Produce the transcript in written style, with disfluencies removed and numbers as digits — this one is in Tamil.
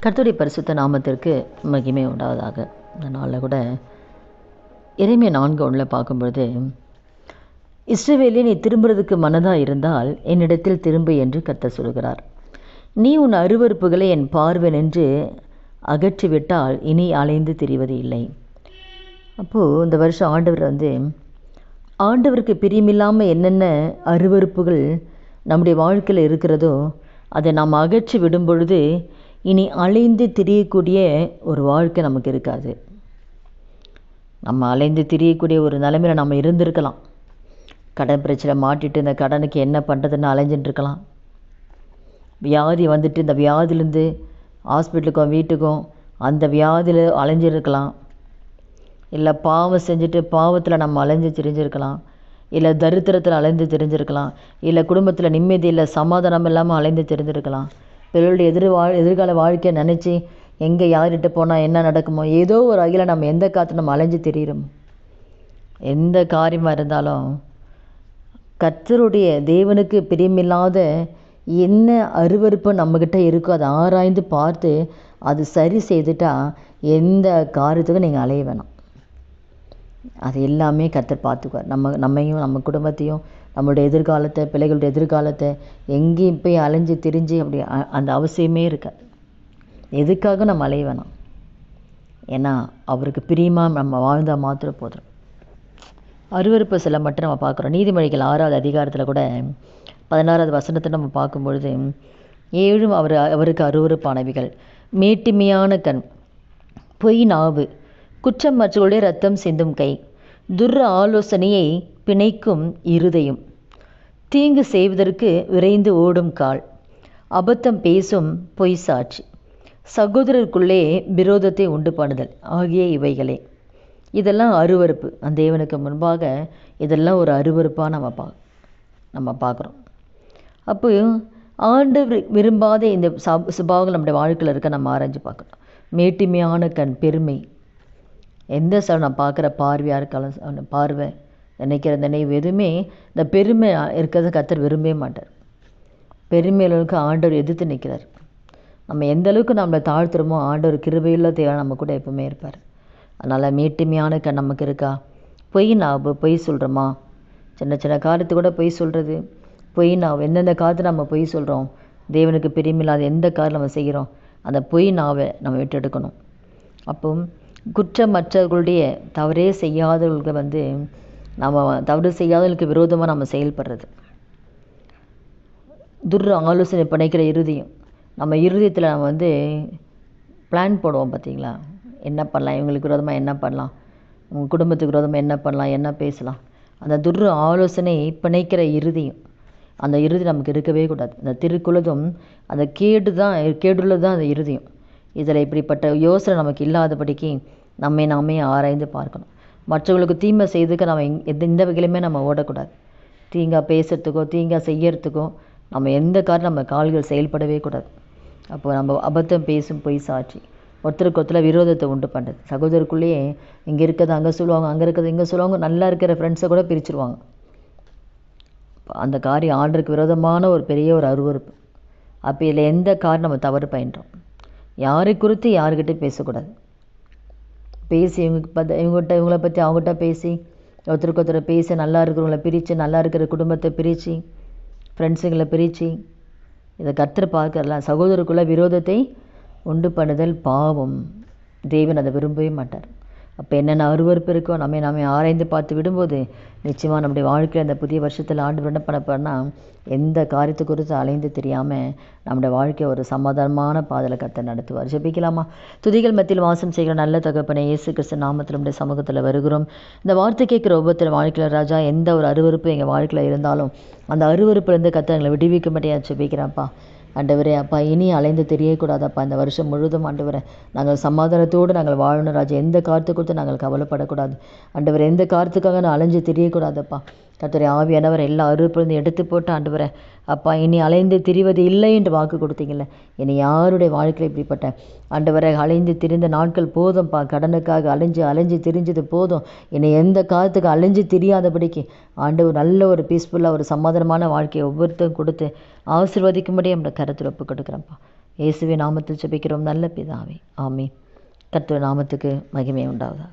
கர்த்தருடைய பரிசுத்த நாமத்திற்கு மகிமை உண்டாவதாக. இந்த நாளில் கூட எரேமியா 4:1 பார்க்கும்பொழுது, இஸ்ரவேலே, நீ திரும்புறதுக்கு மனதாக இருந்தால் என்னிடத்தில் திரும்பு என்று கர்த்தர் சொல்கிறார். நீ உன் அருவருப்புகளை என் பார்வை நின்று அகற்றிவிட்டால் இனி அலைந்து திரிவது இல்லை. அப்போது இந்த வருஷம் ஆண்டவருக்கு பிரியமில்லாமல் என்னென்ன அருவருப்புகள் நம்முடைய வாழ்க்கையில் இருக்கிறதோ அதை நாம் அகற்றி விடும் பொழுது இனி அலைந்து திரியக்கூடிய ஒரு வாழ்க்கை நமக்கு இருக்காது. நம்ம அலைந்து திரியக்கூடிய ஒரு நிலைமையில் நம்ம இருந்திருக்கலாம். கடன் பிரச்சனை மாட்டிட்டு இந்த கடனுக்கு என்ன பண்ணுறதுன்னு அலைஞ்சிட்டு இருக்கலாம். வியாதி வந்துட்டு இந்த வியாதிலேருந்து ஹாஸ்பிட்டலுக்கும் வீட்டுக்கும் அந்த வியாதியில் அலைஞ்சிருக்கலாம். இல்லை பாவம் செஞ்சுட்டு பாவத்தில் நம்ம அலைஞ்சு திரிஞ்சிருக்கலாம். இல்லை தரித்திரத்தில் அலைந்து தெரிஞ்சிருக்கலாம். இல்லை குடும்பத்தில் நிம்மதி இல்லை, சமாதானம் இல்லாமல் அலைந்து தெரிஞ்சிருக்கலாம். பிள்ளைகளுடைய எதிர்கால வாழ்க்கையை நினச்சி எங்கே யார்கிட்ட போனால் என்ன நடக்குமோ, ஏதோ ஒரு வகையில் நம்ம எந்த காற்று நம்ம அலைஞ்சு தெரியிறோமோ. எந்த காரியமாக இருந்தாலும் கர்த்தருடைய தேவனுக்கு பிரியமில்லாத என்ன அருவருப்பு நம்மக்கிட்ட இருக்கோ அதை ஆராய்ந்து பார்த்து அது சரி செய்துட்டா எந்த காரியத்துக்கும் நீங்கள் அலைய வேணாம். அது எல்லாமே கர்த்தர் பார்த்துக்குவார். நம்மையும் நம்ம குடும்பத்தையும் நம்மளுடைய எதிர்காலத்தை, பிள்ளைகளுடைய எதிர்காலத்தை எங்கேயும் போய் அலைஞ்சு திரிஞ்சு அப்படி அந்த அவசியமே இருக்காது. எதுக்காக நம்ம அலைய வேணாம். ஏன்னா அவருக்கு பிரியமாக நம்ம வாழ்ந்தால் மாத்திரம் போதும். அருவருப்பு சில மட்டும் நம்ம பார்க்குறோம். நீதிமொழிகள் 6வது அதிகாரத்தில் கூட 16வது வசனத்தை நம்ம பார்க்கும்பொழுது, 7 அவருக்கு அருவருப்பானவைகள்: மேட்டிமையான கண், பொய் நாவு, குற்றம் மற்றவர்களுடைய ரத்தம் சிந்தும் கை, துர்ர ஆலோசனையை பிணைக்கும் இருதயம், தீங்கு செய்வதற்கு விரைந்து ஓடும் கால், அபத்தம் பேசும் பொய் சாட்சி, சகோதரருக்குள்ளே விரோதத்தை உண்டு பண்ணுதல் ஆகிய இவைகளே. இதெல்லாம் அருவருப்பு. அந்த தேவனுக்கு முன்பாக இதெல்லாம் ஒரு அருவருப்பாக நம்ம பார்க்குறோம். அப்போ ஆண்டவர் விரும்பாத இந்த சுபாவங்கள் நம்முடைய வாழ்க்கையில் இருக்க நம்ம ஆராய்ஞ்சு பார்க்கணும். மேட்டிமையான கண், பெருமை, எந்த நான் பார்க்குற பார்வையாக இருக்காலும் பார்வை, நினைக்கிற நினைவு, எதுவுமே இந்த பெருமை இருக்கிறத கர்த்தர் விரும்பவே மாட்டார். பெருமையிலுக்கு ஆண்டவர் எதிர்த்து நிற்கிறார். நம்ம எந்த அளவுக்கு நம்மளை தாழ்த்துறோமோ ஆண்டவர் கிருபையுள்ள தேவை நம்ம கூட எப்பவுமே இருப்பார். அதனால் மேட்டுமையான கண் நமக்கு இருக்கா? பொய் நாவு, பொய் சொல்கிறோமா? சின்ன சின்ன காரியத்து கூட பொய் சொல்கிறது. பொய் நாவு, எந்தெந்த காரியத்தை நம்ம பொய் சொல்கிறோம், தேவனுக்கு பிரியமில்லாத எந்த காரியம் நம்ம செய்கிறோம், அந்த பொய் நாவை நம்ம விட்டு எடுக்கணும். அப்போ குற்றமற்றவர்களுடைய தவறே செய்யாதவர்களுக்கு நம்ம தவறு செய்யாதவர்களுக்கு விரோதமாக நம்ம செயல்படுறது. துர்ர ஆலோசனை பிணைக்கிற இருதயம், நம்ம இருதயத்தில் நம்ம பிளான் போடுவோம் பார்த்தீங்களா? என்ன பண்ணலாம், இவங்களுக்கு விரோதமாக என்ன பண்ணலாம், உங்கள் குடும்பத்துக்கு விரோதமாக என்ன பண்ணலாம், என்ன பேசலாம். அந்த துர்ர ஆலோசனை பிணைக்கிற இருதயம், அந்த இருதயம் நமக்கு இருக்கவே கூடாது. அந்த திருக்குலதும் அந்த கேடுள்ளது தான் அந்த இருதயம். இதில் இப்படிப்பட்ட யோசனை நமக்கு இல்லாதபடிக்கு நாமே ஆராய்ந்து பார்க்கணும். மற்றவங்களுக்கு தீமை செய்துக்க நம்ம எந்த வகையிலுமே நம்ம ஓடக்கூடாது. தீங்கா பேசுகிறதுக்கோ தீங்கா செய்யறதுக்கோ நம்ம எந்த காரணம் நம்ம கால்கள் செயல்படவே கூடாது. அப்போ நம்ம அபத்தம் பேசும் பொய் சாட்சி, ஒருத்தருக்கு ஒருத்தர் விரோதத்தை உண்டு பண்ணுறது. சகோதரருக்குள்ளேயே இங்கே இருக்கிறது அங்கே சொல்லுவாங்க, அங்கே இருக்கிறது இங்கே சொல்லுவாங்க, நல்லா இருக்கிற ஃப்ரெண்ட்ஸை கூட பிரிச்சுருவாங்க. அந்த காரியம் ஆண்டருக்கு விரோதமான ஒரு பெரிய ஒரு அருவருப்பு. அப்போ இதில் எந்த காரணம் நம்ம தவறு பயின்றோம். யாரை குறித்து யாருக்கிட்டே பேசக்கூடாது. பேசி இவங்கள பற்றி அவங்ககிட்ட பேசி ஒருத்தருக்கு ஒருத்தர் பேசி நல்லா இருக்கிறவங்கள பிரித்து, நல்லா இருக்கிற குடும்பத்தை பிரித்து, ஃப்ரெண்ட்ஸுங்களை பிரித்து, இதை கர்த்தர் பார்க்கறலாம். சகோதரருக்குள்ள விரோதத்தை உண்டு பண்ணுதல் பாவம். தேவன் அதை விரும்பவே மாட்டார். அப்போ என்னென்ன அருவருப்பு இருக்கோ நாமே ஆராய்ந்து பார்த்து விடும்போது நிச்சயமாக நம்முடைய வாழ்க்கையில் அந்த புதிய வருஷத்தில் ஆண்டவர் என்ன பண்ண போறனா, எந்த காரியத்தை குறித்து அலைந்து தெரியாமல் நம்முடைய வாழ்க்கையை ஒரு சமாதானமான பாதையில் கர்த்தர் நடத்துவார். ஜெபிக்கலாமா? துதிகள் மத்தியில் வாசம் செய்கிற நல்ல தகப்பனே, இயேசு கிறிஸ்து நாமத்தில் நம்முடைய சமூகத்தில் வருகிறோம். இந்த வார்த்தை கேட்குற ஒவ்வொருத்தர் வாழ்க்கையில் ராஜா, எந்த ஒரு அருவருப்பு எங்கள் வாழ்க்கையில் இருந்தாலும் அந்த அருவருப்புலேருந்து கர்த்தர் எங்களை விடுவிக்க மாட்டேன் ஜெபிக்கிறேன்ப்பா. ஆண்டவரே அப்பா, இனி அலைந்து தெரியக்கூடாதப்பா. இந்த வருஷம் முழுதும் ஆண்டவரே நாங்கள் சமாதானத்தோடு நாங்கள் வாழணும் ராஜா. எந்த காரியத்தை குறித்து நாங்கள் கவலைப்படக்கூடாது ஆண்டவரே. எந்த காரியத்துக்காக நான் அலைஞ்சு தெரியக்கூடாதப்பா. கர்த்தரே ஆவியானவர் எல்லா அருவருப்பிலிருந்து எடுத்து போட்டு ஆண்டவரே அப்பா, இனி அலைந்து திரிவது இல்லை என்று வாக்கு கொடுத்தீங்கல்ல. இனி யாருடைய வாழ்க்கையில் இப்படிப்பட்ட ஆண்டவரை அலைந்து திரிந்த நாட்கள் போதும்ப்பா. கடனுக்காக அலைஞ்சு திரிஞ்சது போதும். இனி எந்த காலத்துக்கு அலைஞ்சு தெரியாதபடிக்கு ஆண்டவர் நல்ல ஒரு பீஸ்ஃபுல்லாக ஒரு சமாதானமான வாழ்க்கையை ஒவ்வொருத்தரும் கொடுத்து ஆசீர்வதிக்கும்படி நம்மளை கருத்தில் ஒப்பு கொடுக்குறேன்ப்பா. இயேசுவின் நாமத்தில் ஜெபிக்கிறோம் நல்ல பிதாவே, ஆமென். கர்த்தர் நாமத்துக்கு மகிமை உண்டாவதாக.